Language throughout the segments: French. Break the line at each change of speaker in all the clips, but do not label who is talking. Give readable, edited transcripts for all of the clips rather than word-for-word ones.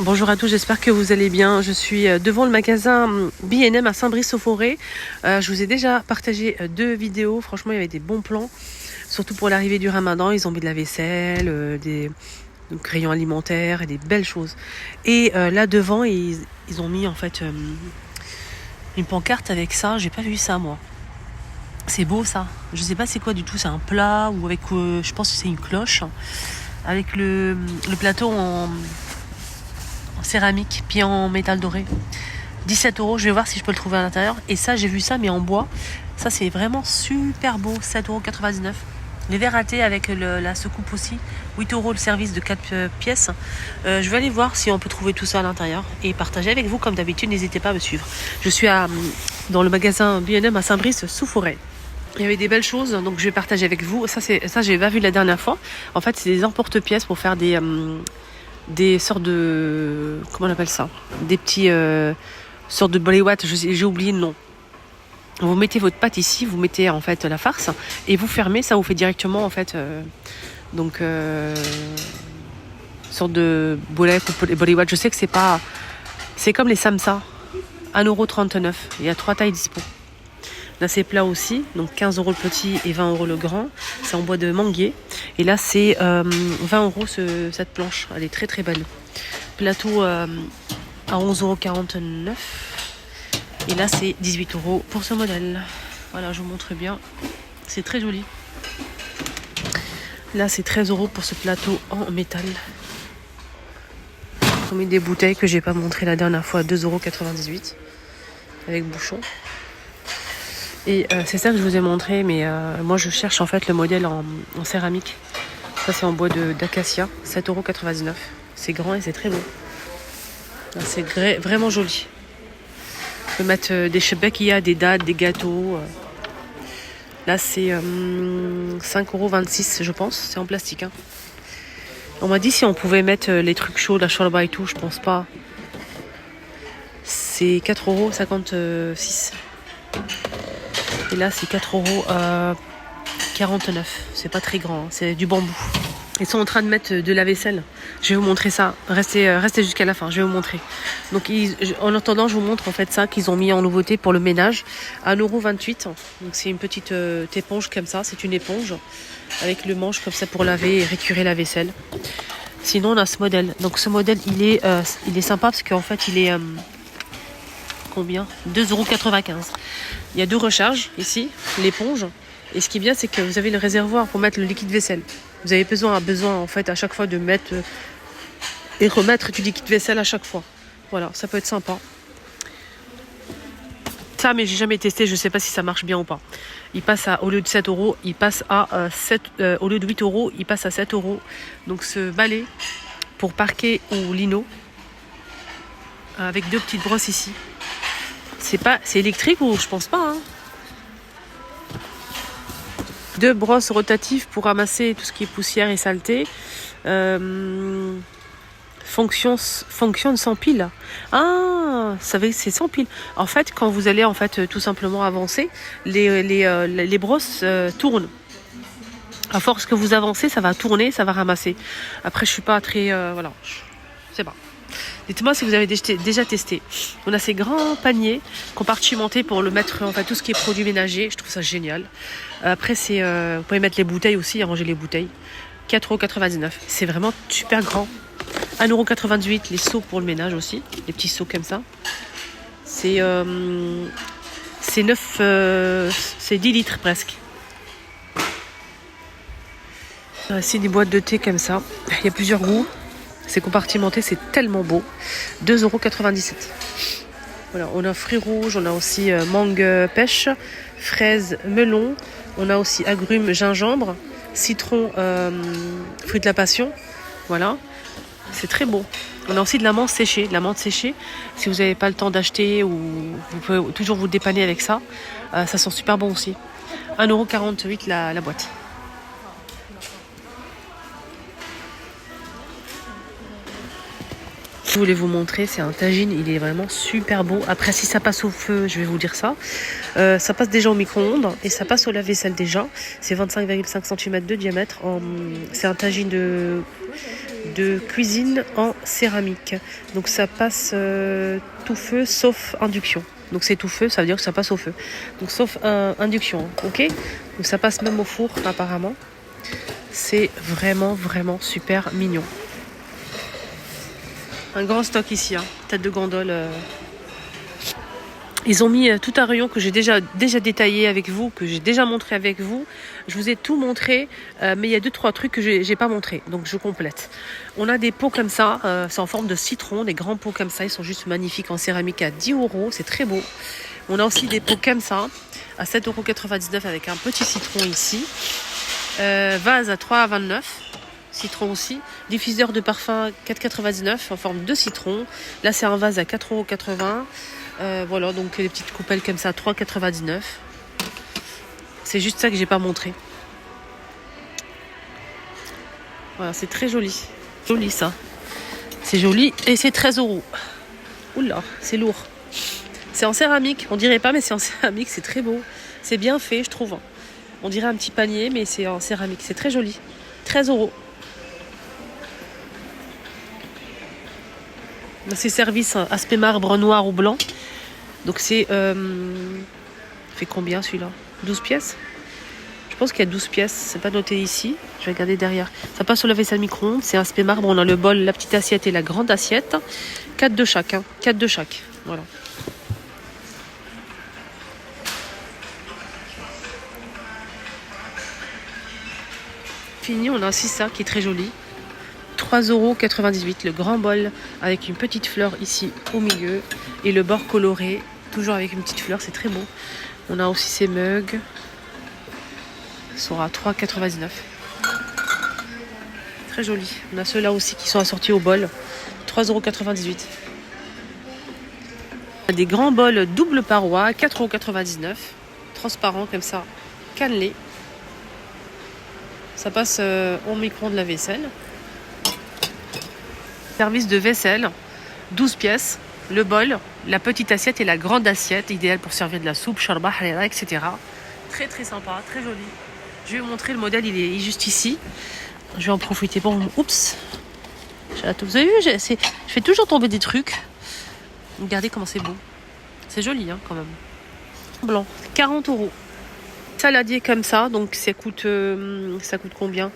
Bonjour à tous, j'espère que vous allez bien. Je suis devant le magasin B&M à Saint-Brice-aux-Forêts. Je vous ai déjà partagé 2 vidéos. Franchement, il y avait des bons plans, surtout pour l'arrivée du Ramadan. Ils ont mis de la vaisselle, des crayons alimentaires et des belles choses. Et là devant, ils ont mis en fait une pancarte avec ça. J'ai pas vu ça moi. C'est beau ça. Je sais pas c'est quoi du tout. C'est un plat ou avec, je pense que c'est une cloche avec le plateau en céramique puis en métal doré. 17 €, je vais voir si je peux le trouver à l'intérieur. Et ça, j'ai vu ça, mais en bois. Ça, c'est vraiment super beau. 7,99 €. Les verres à thé avec la secoupe aussi. 8 € le service de 4 pièces. Je vais aller voir si on peut trouver tout ça à l'intérieur et partager avec vous. Comme d'habitude, n'hésitez pas à me suivre. Je suis dans le magasin B&M à Saint-Brice-sous-Forêt. Il y avait des belles choses, donc je vais partager avec vous. Ça, j'ai pas vu la dernière fois. En fait, c'est des emporte-pièces pour faire des sortes de... Comment on appelle ça? Des petits... sortes de bollywood, j'ai oublié le nom. Vous mettez votre pâte ici, vous mettez en fait la farce et vous fermez, ça vous fait directement en fait sorte de bolek ou bollywood. Je sais que c'est comme les samsa, 1,39 €. Il y a 3 tailles dispo. Là c'est plat aussi, donc 15 € le petit et 20 € le grand. C'est en bois de manguier. Et là c'est 20 € cette planche. Elle est très très belle. Plateau à 11,49 €. Et là c'est 18 € pour ce modèle. Voilà, je vous montre bien. C'est très joli. Là c'est 13 € pour ce plateau en métal. Ils ont mis des bouteilles que j'ai pas montré la dernière fois, 2,98 € avec bouchon. Et c'est ça que je vous ai montré, mais moi je cherche en fait le modèle en céramique. Ça c'est en bois d'acacia, 7,99 €. C'est grand et c'est très beau. C'est vraiment joli. On peut mettre des chebekiyas, des dattes, des gâteaux. Là c'est 5,26 € je pense. C'est en plastique. Hein. On m'a dit si on pouvait mettre les trucs chauds, la shorba et tout, je pense pas. C'est 4,56 €. Et là, c'est 4,49 €. C'est pas très grand, hein. C'est du bambou. Ils sont en train de mettre de la vaisselle. Je vais vous montrer ça. Restez jusqu'à la fin, je vais vous montrer. Donc, en attendant, je vous montre en fait ça qu'ils ont mis en nouveauté pour le ménage. 1,28 €. Donc, c'est une petite éponge comme ça. C'est une éponge avec le manche comme ça pour laver et récurer la vaisselle. Sinon, on a ce modèle. Donc, ce modèle, il est sympa parce qu'en fait, il est... combien? 2,95 €. Il y a 2 recharges ici, l'éponge. Et ce qui est bien, c'est que vous avez le réservoir pour mettre le liquide vaisselle. Vous avez besoin en fait à chaque fois de mettre et remettre du liquide vaisselle à chaque fois. Voilà, ça peut être sympa. Ça, mais j'ai jamais testé, je sais pas si ça marche bien ou pas. Il passe au lieu de 7 €, il passe à 7, au lieu de 8 €, il passe à 7 €. Donc ce balai pour parquet ou lino avec 2 petites brosses ici. C'est électrique ou je pense pas. Hein. 2 brosses rotatives pour ramasser tout ce qui est poussière et saleté. Fonctionne sans pile. Ah, c'est sans pile. En fait, quand vous allez en fait tout simplement avancer, les brosses tournent. À force que vous avancez, ça va tourner, ça va ramasser. Après, je suis pas très voilà, je sais pas. Dites-moi si vous avez déjà testé. On a ces grands paniers compartimentés pour le mettre, enfin tout ce qui est produits ménagers. Je trouve ça génial. Après, vous pouvez mettre les bouteilles aussi, ranger les bouteilles. 4,99 €. C'est vraiment super grand. 1,88 € les seaux pour le ménage aussi. Les petits seaux comme ça. C'est 10 litres presque. C'est des boîtes de thé comme ça. Il y a plusieurs goûts. C'est compartimenté, c'est tellement beau. 2,97 €. Voilà, on a fruits rouges, on a aussi mangue pêche, fraises, melon. On a aussi agrumes, gingembre, citron, fruits de la passion. Voilà, c'est très beau. On a aussi de la menthe séchée. De la menthe séchée, si vous n'avez pas le temps d'acheter ou vous pouvez toujours vous dépanner avec ça. Ça sent super bon aussi. 1,48 € la boîte. Je voulais vous montrer, c'est un tagine, il est vraiment super beau. Après, si ça passe au feu, je vais vous dire ça. Ça passe déjà au micro-ondes et ça passe au lave-vaisselle déjà. C'est 25,5 cm de diamètre. C'est un tagine de de cuisine en céramique. Donc ça passe tout feu sauf induction. Donc c'est tout feu, ça veut dire que ça passe au feu. Donc sauf induction, ok. Donc ça passe même au four apparemment. C'est vraiment super mignon. Un grand stock ici, hein. Tête de gondole. Ils ont mis tout un rayon que j'ai déjà détaillé avec vous, que j'ai déjà montré avec vous. Je vous ai tout montré, mais il y a 2-3 trucs que j'ai pas montré, donc je complète. On a des pots comme ça, c'est en forme de citron, des grands pots comme ça, ils sont juste magnifiques en céramique à 10 €, c'est très beau. On a aussi des pots comme ça, à 7,99 € avec un petit citron ici. Vase à 3,29 €, citron aussi. Diffuseur de parfum 4,99 € en forme de citron. Là c'est un vase à 4,80 €. Voilà, donc des petites coupelles comme ça, 3,99 €. C'est juste ça que j'ai pas montré. Voilà, c'est très joli. Joli ça. C'est joli et c'est 13 €. Oula, c'est lourd. C'est en céramique, on dirait pas, mais c'est en céramique, c'est très beau. C'est bien fait, je trouve. On dirait un petit panier, mais c'est en céramique. C'est très joli. 13 €. C'est service aspect marbre noir ou blanc. Donc c'est... fait combien celui-là? 12 pièces? Je pense qu'il y a 12 pièces. C'est pas noté ici. Je vais regarder derrière. Ça passe sur la vaisselle micro-ondes. C'est aspect marbre. On a le bol, la petite assiette et la grande assiette. 4 de chaque. 4 de chaque. Voilà. Fini, on a aussi ça qui est très joli. 3,98 €, le grand bol avec une petite fleur ici au milieu et le bord coloré, toujours avec une petite fleur, c'est très beau. On a aussi ces mugs, ils sont à 3,99 €. Très joli. On a ceux-là aussi qui sont assortis au bol, 3,98 €. Des grands bols double paroi, 4,99 €, transparents comme ça, cannelés. Ça passe au micro de la vaisselle. Service de vaisselle, 12 pièces, le bol, la petite assiette et la grande assiette, idéale pour servir de la soupe, charbah, harira, etc. Très sympa, très joli. Je vais vous montrer le modèle, il est juste ici. Je vais en profiter pour... Oups. Vous avez vu, je fais toujours tomber des trucs. Regardez comment c'est beau. C'est joli, hein, quand même. Blanc, 40 €. Saladier comme ça, donc ça coûte combien?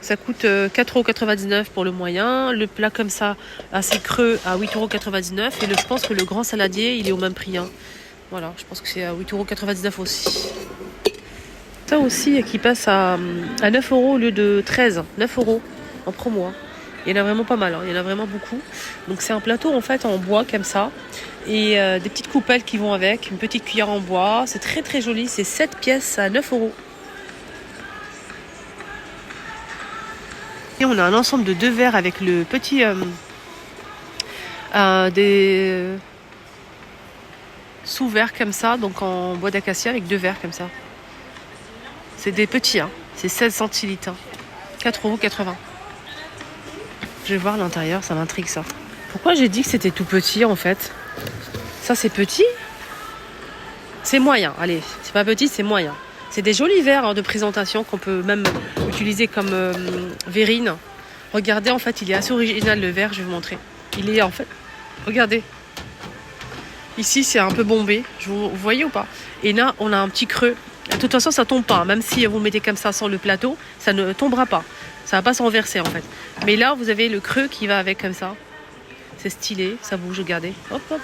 Ça coûte 4,99 € pour le moyen. Le plat comme ça, assez creux, à 8,99 € et je pense que le grand saladier, il est au même prix, hein. Voilà, je pense que c'est à 8,99 € aussi. Ça aussi qui passe à 9 € au lieu de 13, 9 € en promo, hein. Il y en a vraiment pas mal, hein. Il y en a vraiment beaucoup. Donc c'est un plateau en fait en bois comme ça. Et des petites coupelles qui vont avec, une petite cuillère en bois. C'est très joli, c'est 7 pièces à 9 €. Et on a un ensemble de 2 verres avec le petit... des sous-verres comme ça, donc en bois d'acacia avec 2 verres comme ça. C'est des petits, hein. C'est 16 centilitres, hein. 4,80 €. Je vais voir l'intérieur, ça m'intrigue ça. Pourquoi j'ai dit que c'était tout petit en fait? Ça c'est petit? C'est moyen, allez, c'est pas petit, c'est moyen. C'est des jolis verres, hein, de présentation qu'on peut même utiliser comme verrine. Regardez, en fait, il est assez original le verre, je vais vous montrer. Il est en fait, regardez. Ici c'est un peu bombé, vous voyez ou pas? Et là on a un petit creux. De toute façon ça tombe pas, même si vous le mettez comme ça sur le plateau, ça ne tombera pas. Ça va pas s'enverser en fait. Mais là vous avez le creux qui va avec comme ça. C'est stylé, ça bouge, regardez. Hop hop.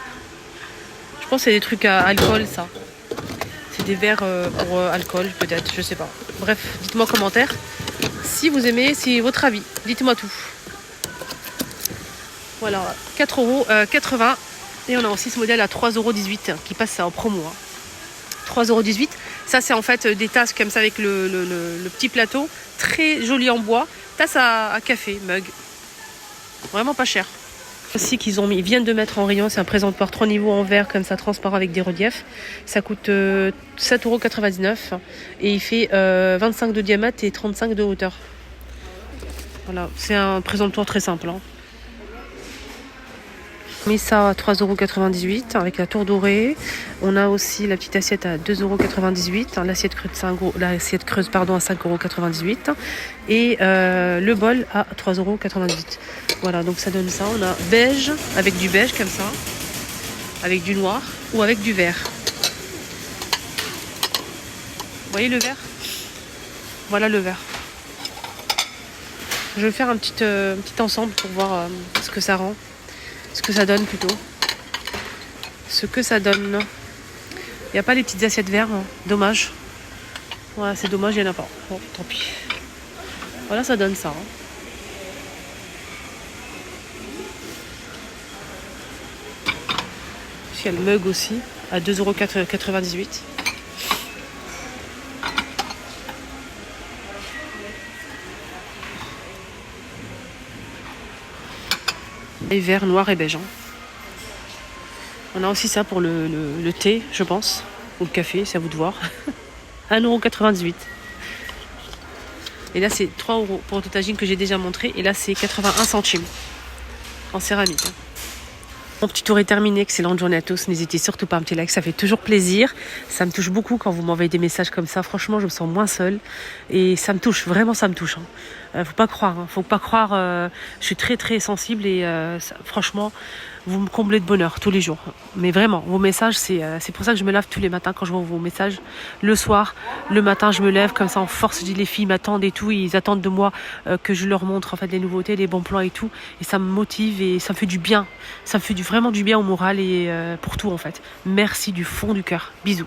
Je pense que c'est des trucs à alcool ça. C'est des verres pour alcool peut-être, je sais pas. Bref, dites-moi en commentaire si vous aimez, si votre avis. Dites-moi tout. Voilà, 4,80 €. Et on a aussi ce modèle à 3,18 € qui passe en promo, hein. 3,18 €. Ça c'est en fait des tasses comme ça avec le petit plateau. Très joli en bois. Tasse à café, mug. Vraiment pas cher. Aussi ils viennent de mettre en rayon, c'est un présentoir 3 niveaux en verre comme ça, transparent avec des reliefs. Ça coûte 7,99 € et il fait 25 de diamètre et 35 de hauteur. Voilà, c'est un présentoir très simple, hein. Mis ça à 3,98 € avec la tour dorée. On a aussi la petite assiette à 2,98 €, l'assiette creuse à 5,98 € et le bol à 3,98 €. Voilà, donc ça donne ça. On a beige avec du beige comme ça, avec du noir ou avec du vert. Vous voyez le vert? Voilà le vert. Je vais faire un petit ensemble pour voir ce que ça rend. Ce que ça donne plutôt. Ce que ça donne. Il n'y a pas les petites assiettes vertes, hein. Dommage. Voilà, c'est dommage, il n'y en a pas. Bon, tant pis. Voilà, ça donne ça. Hein. Il y a le mug aussi, à 2,98 €. Et vert, noir et beige. Hein. On a aussi ça pour le thé, je pense. Ou le café, c'est à vous de voir. 1,98 €. Et là, c'est 3 € pour le tagine que j'ai déjà montré. Et là, c'est 81 centimes en céramique. Hein. Mon petit tour est terminé. Excellente journée à tous. N'hésitez surtout pas à me petit like, ça fait toujours plaisir. Ça me touche beaucoup quand vous m'envoyez des messages comme ça. Franchement, je me sens moins seule. Et ça me touche, vraiment ça me touche. Hein. Faut pas croire. Hein. Faut pas croire. Je suis très très sensible et franchement, vous me comblez de bonheur tous les jours. Mais vraiment, vos messages, c'est pour ça que je me lave tous les matins quand je vois vos messages. Le soir, le matin, je me lève comme ça en force. Je dis les filles m'attendent et tout. Ils attendent de moi que je leur montre en fait les nouveautés, les bons plans et tout. Et ça me motive et ça me fait du bien. Ça me fait vraiment du bien au moral et pour tout en fait. Merci du fond du cœur. Bisous.